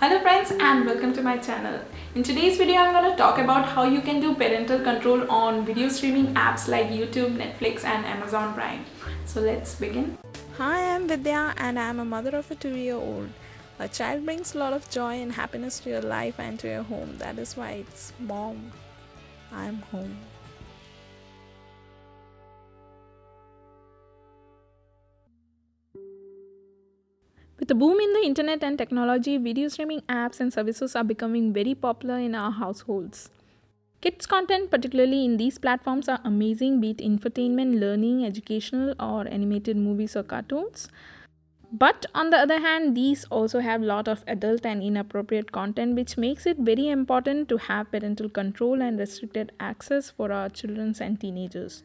Hello friends and welcome to my channel. In today's video I'm going to talk about how you can do parental control on video streaming apps like YouTube, Netflix and Amazon Prime. So let's begin. Hi, I'm Vidya and I'm a mother of a 2-year-old. A child brings a lot of joy and happiness to your life and to your home. That is why it's Mom, I'm home. With the boom in the internet and technology, video streaming apps and services are becoming very popular in our households. Kids' content, particularly in these platforms, are amazing, be it infotainment, learning, educational, or animated movies or cartoons. But on the other hand, these also have a lot of adult and inappropriate content, which makes it very important to have parental control and restricted access for our children and teenagers.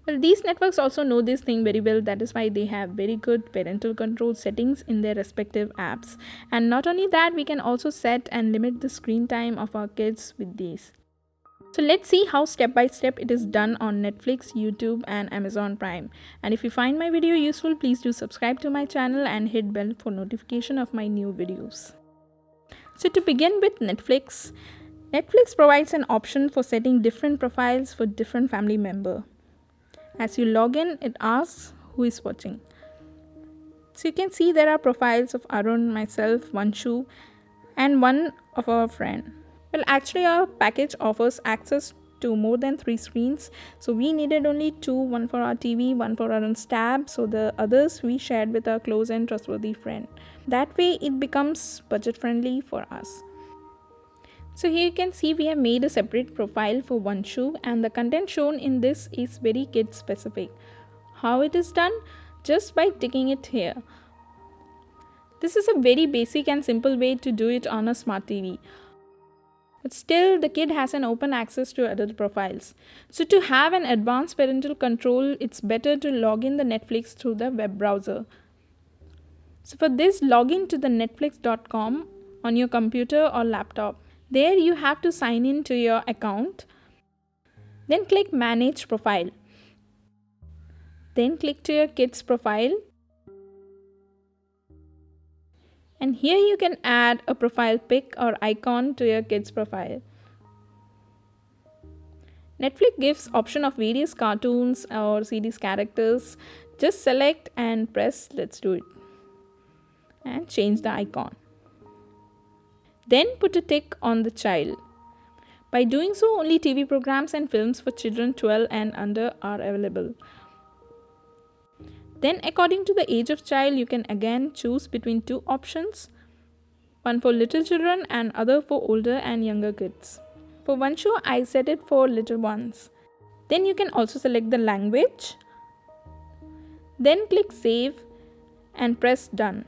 Well, these networks also know this thing very well. That is why they have very good parental control settings in their respective apps. And not only that, we can also set and limit the screen time of our kids with these. So let's see how step by step it is done on Netflix, YouTube and Amazon Prime. And if you find my video useful, please do subscribe to my channel and hit bell for notification of my new videos. So to begin with Netflix provides an option for setting different profiles for different family member. As you log in, it asks who is watching. So you can see there are profiles of Arun, myself, Vanshu and one of our friend. Well, actually our package offers access to more than 3 screens. So we needed only 2, one for our TV, one for Arun's tab. So the others we shared with our close and trustworthy friend. That way it becomes budget friendly for us. So here you can see we have made a separate profile for Vanshu and the content shown in this is very kid specific. How it is done? Just by ticking it here. This is a very basic and simple way to do it on a smart TV. But still the kid has an open access to adult profiles. So to have an advanced parental control, it's better to log in the Netflix through the web browser. So for this, log in to the netflix.com on your computer or laptop. There you have to sign in to your account. Then click Manage Profile. Then click to your kid's profile. And here you can add a profile pic or icon to your kid's profile. Netflix gives option of various cartoons or series characters. Just select and press Let's Do It. And change the icon. Then put a tick on the child. By doing so, only TV programs and films for children 12 and under are available. Then according to the age of child, you can again choose between 2 options. One for little children and other for older and younger kids. For Vanshu, I set it for little ones. Then you can also select the language. Then click Save and press Done.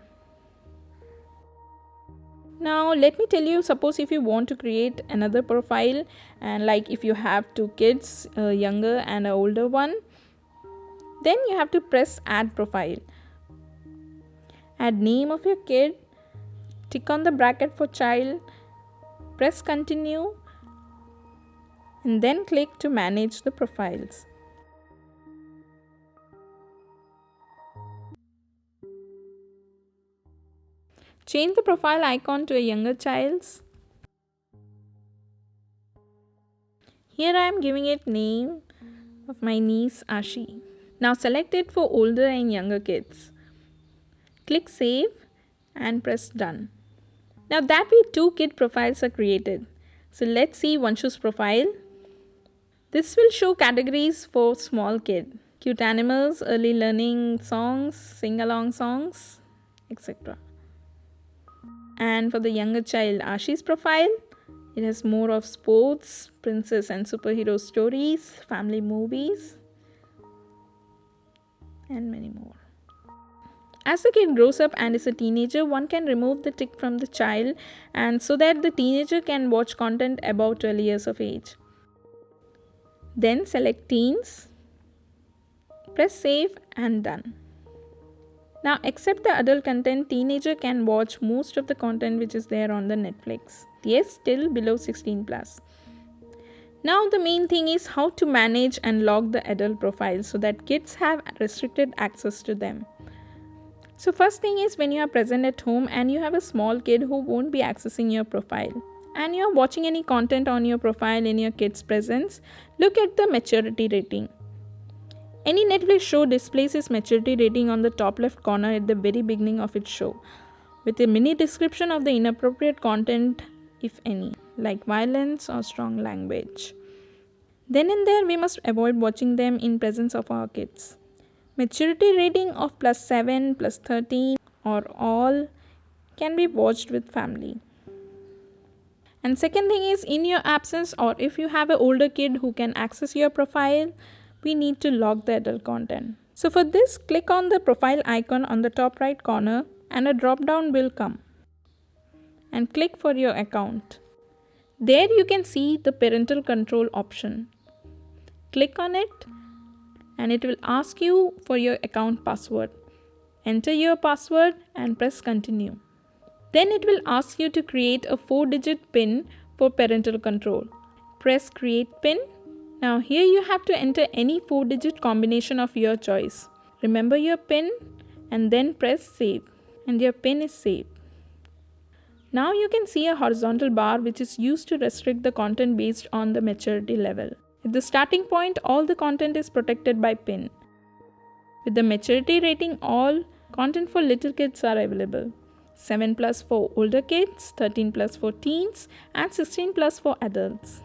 Now let me tell you, suppose if you want to create another profile and like if you have 2 kids, a younger and an older one, then you have to press Add Profile. Add name of your kid, tick on the bracket for child, press Continue and then click to manage the profiles. Change the profile icon to a younger child's. Here I am giving it name of my niece Ashi. Now select it for older and younger kids. Click Save and press Done. Now that way 2 kid profiles are created. So let's see Vanshu's profile. This will show categories for small kid. Cute animals, early learning songs, sing-along songs, etc. And for the younger child Ashi's profile, it has more of sports, princess and superhero stories, family movies, and many more. As the kid grows up and is a teenager, one can remove the tick from the child and so that the teenager can watch content above 12 years of age. Then select Teens, press Save and Done. Now except the adult content, teenager can watch most of the content which is there on the Netflix. Yes, still below 16 plus. Now the main thing is how to manage and log the adult profiles so that kids have restricted access to them. So first thing is, when you are present at home and you have a small kid who won't be accessing your profile and you are watching any content on your profile in your kid's presence, look at the maturity rating. Any Netflix show displays its maturity rating on the top left corner at the very beginning of its show, with a mini description of the inappropriate content, if any, like violence or strong language. Then and there, we must avoid watching them in presence of our kids. Maturity rating of +7, +13 or all can be watched with family. And second thing is, in your absence or if you have an older kid who can access your profile, we need to lock the adult content. So for this, click on the profile icon on the top right corner and a drop down will come. And click for your account. There you can see the parental control option. Click on it and it will ask you for your account password. Enter your password and press continue. Then it will ask you to create a 4-digit PIN for parental control. Press create PIN. Now here you have to enter any 4-digit combination of your choice. Remember your PIN and then press save and your PIN is saved. Now you can see a horizontal bar which is used to restrict the content based on the maturity level. At the starting point, all the content is protected by PIN. With the maturity rating all, content for little kids are available. 7+ for older kids, 13+ for teens and 16+ for adults.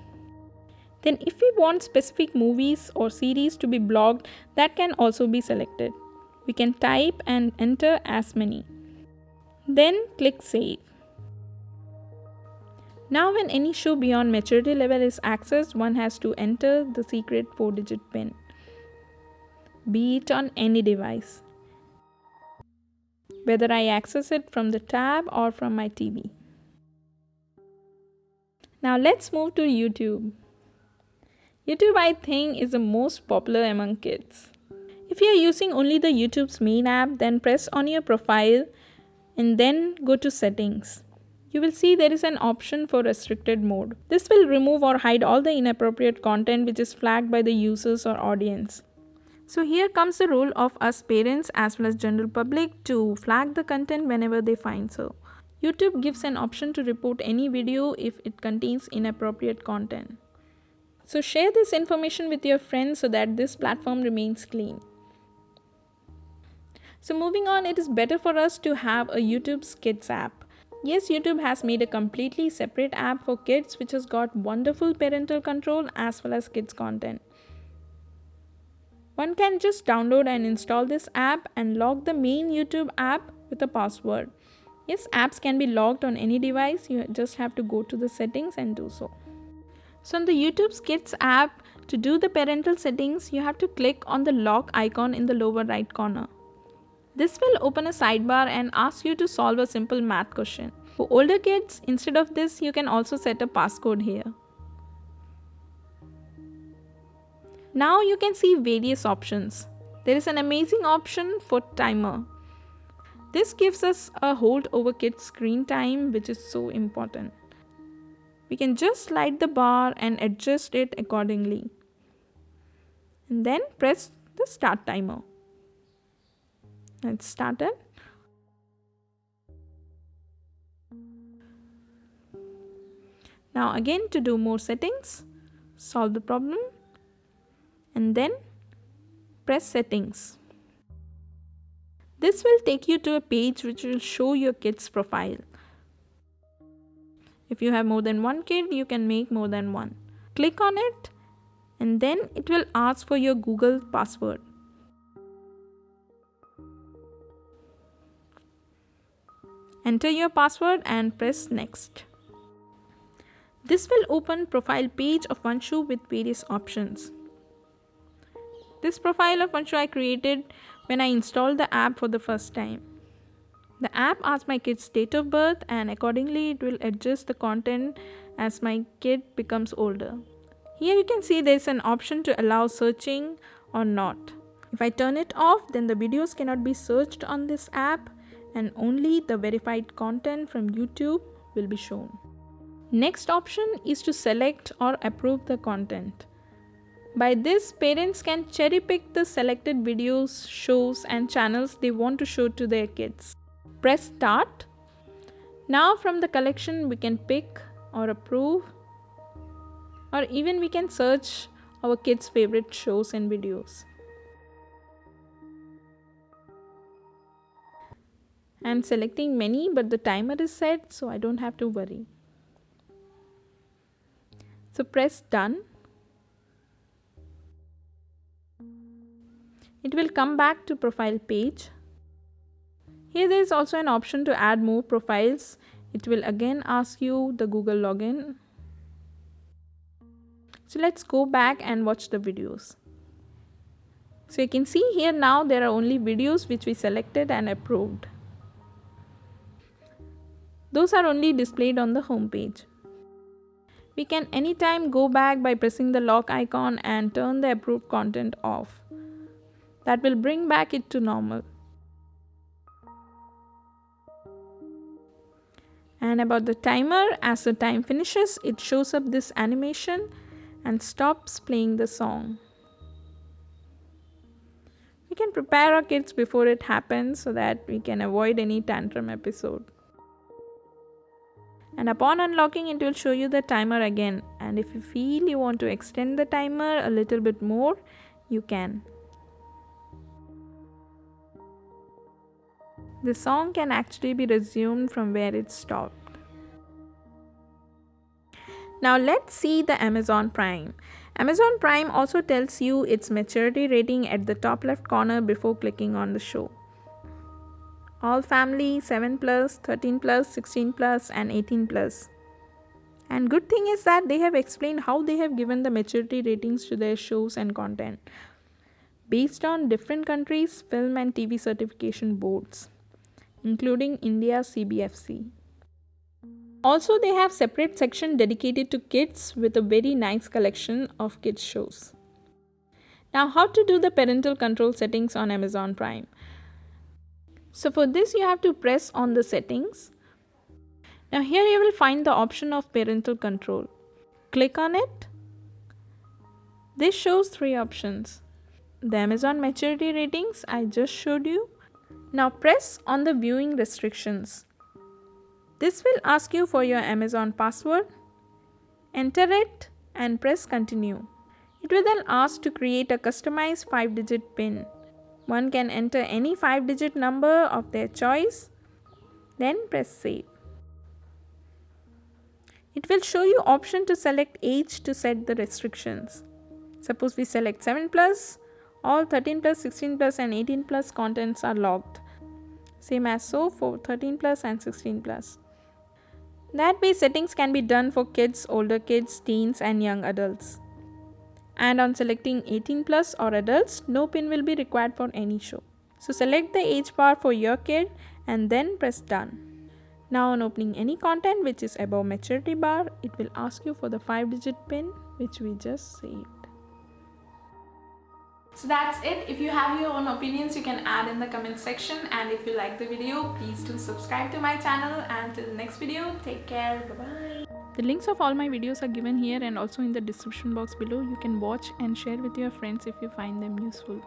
Then if we want specific movies or series to be blocked, that can also be selected. We can type and enter as many. Then click save. Now when any show beyond maturity level is accessed, one has to enter the secret 4-digit PIN, be it on any device, whether I access it from the tab or from my TV. Now let's move to YouTube. YouTube, I think, is the most popular among kids. If you are using only the YouTube's main app, then press on your profile and then go to settings. You will see there is an option for restricted mode. This will remove or hide all the inappropriate content which is flagged by the users or audience. So here comes the role of us parents as well as general public to flag the content whenever they find so. YouTube gives an option to report any video if it contains inappropriate content. So share this information with your friends so that this platform remains clean. So moving on, it is better for us to have a YouTube's Kids app. Yes, YouTube has made a completely separate app for kids which has got wonderful parental control as well as kids content. One can just download and install this app and log the main YouTube app with a password. Yes, apps can be logged on any device. You just have to go to the settings and do so. So on the YouTube's Kids app, to do the parental settings, you have to click on the lock icon in the lower right corner. This will open a sidebar and ask you to solve a simple math question. For older kids, instead of this, you can also set a passcode here. Now you can see various options. There is an amazing option for timer. This gives us a hold over kids' screen time, which is so important. We can just slide the bar and adjust it accordingly. And then press the start timer. Let's start it. Now again, to do more settings, solve the problem and then press settings. This will take you to a page which will show your kid's profile. If you have more than one kid, you can make more than one. Click on it and then it will ask for your Google password. Enter your password and press next. This will open profile page of Vanshu with various options. This profile of Vanshu I created when I installed the app for the first time. The app asks my kid's date of birth and accordingly it will adjust the content as my kid becomes older. Here you can see there is an option to allow searching or not. If I turn it off, then the videos cannot be searched on this app and only the verified content from YouTube will be shown. Next option is to select or approve the content. By this, parents can cherry pick the selected videos, shows, and channels they want to show to their kids. Press start. Now from the collection we can pick or approve, or even we can search our kids' favorite shows and videos. I am selecting many, but the timer is set, so I don't have to worry. So press done. It will come back to profile page. Here there is also an option to add more profiles. It will again ask you the Google login. So let's go back and watch the videos. So you can see here now there are only videos which we selected and approved. Those are only displayed on the home page. We can anytime go back by pressing the lock icon and turn the approved content off. That will bring back it to normal. And about the timer, as the time finishes, it shows up this animation and stops playing the song. We can prepare our kids before it happens so that we can avoid any tantrum episode. And upon unlocking, it will show you the timer again. And if you feel you want to extend the timer a little bit more, you can. The song can actually be resumed from where it stopped. Now let's see the Amazon Prime. Amazon Prime also tells you its maturity rating at the top left corner before clicking on the show. All family, 7+, 13+, 16+, and 18+. And good thing is that they have explained how they have given the maturity ratings to their shows and content based on different countries' film and TV certification boards, including India's CBFC. Also, they have separate section dedicated to kids with a very nice collection of kids shows. Now, how to do the parental control settings on Amazon Prime? So for this, you have to press on the settings. Now here you will find the option of parental control. Click on it. This shows 3 options. The Amazon maturity ratings I just showed you. Now press on the viewing restrictions. This will ask you for your Amazon password. Enter it and press continue. It will then ask to create a customized 5-digit PIN. One can enter any 5-digit number of their choice. Then press save. It will show you option to select age to set the restrictions. Suppose we select 7+, all 13+, 16+, and 18+ contents are logged. Same as so for 13+ and 16+. That way settings can be done for kids, older kids, teens, and young adults. And on selecting 18+ or adults, no PIN will be required for any show. So select the age bar for your kid and then press done. Now on opening any content which is above maturity bar, it will ask you for the 5-digit PIN which we just saved. So that's it. If you have your own opinions, you can add in the comment section, and if you like the video, please do subscribe to my channel, and till the next video, take care. Bye-bye. The links of all my videos are given here and also in the description box below. You can watch and share with your friends if you find them useful.